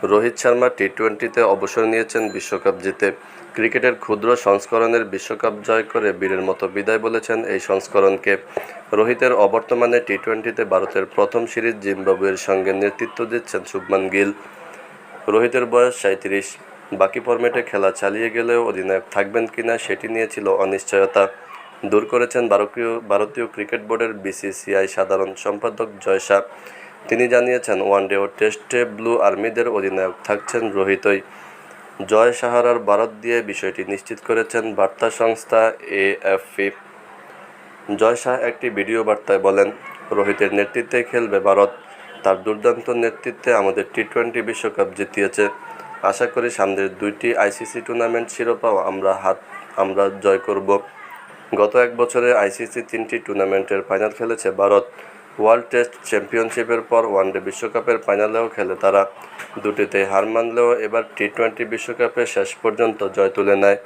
রোহিত শর্মা টি-20তে অবসর নিয়েছেন বিশ্বকাপ জিতে। ক্রিকেটের ক্ষুদ্র সংস্করণের বিশ্বকাপ জয় করে বীরের মতো বিদায় বলেছেন এই সংস্করণকে। রোহিতের অবর্তমানে টি-20তে ভারতের প্রথম সিরিজ জিম্বাবুয়ের সঙ্গে নেতৃত্ব দিচ্ছেন শুভমান গিল। রোহিতের বয়স 37, বাকি ফরম্যাটে খেলা চালিয়ে গেলেও অধিনায়ক থাকবেন কিনা সেটি নিয়ে ছিল অনিশ্চয়তা দূর করেছেন ভারতীয় ক্রিকেট বোর্ডের বিসিসিআই সাধারণ সম্পাদক জয় শাহ। তিনি জানিয়েছেন, ওয়ানডে ও টেস্টে ব্লু আর্মিদের অধিনায়ক থাকছেন রোহিতই। জয় সাহারার বরাত দিয়ে বিষয়টি নিশ্চিত করেছেন বার্তা সংস্থা এএফপি। জয় শাহ একটি ভিডিও বার্তায় বলেন, রোহিতের নেতৃত্বে খেলবে ভারত। তার দুর্দান্ত নেতৃত্বে আমাদের টি-20 বিশ্বকাপ জিতিয়েছে। আশা করি সামনের 2টি আইসিসি টুর্নামেন্ট শিরোপাও আমরা জয় করব। গত এক বছরে আইসিসি 3টি টুর্নামেন্টের ফাইনাল খেলেছে ভারত। ওয়ার্ল্ড টেস্ট চ্যাম্পিয়নশিপের পর ওয়ানডে বিশ্বকাপের ফাইনালেও খেলে তারা। দুটিতেই হার মানলেও এবার টি-20 বিশ্বকাপে শেষ পর্যন্ত জয় তুলে নেয়।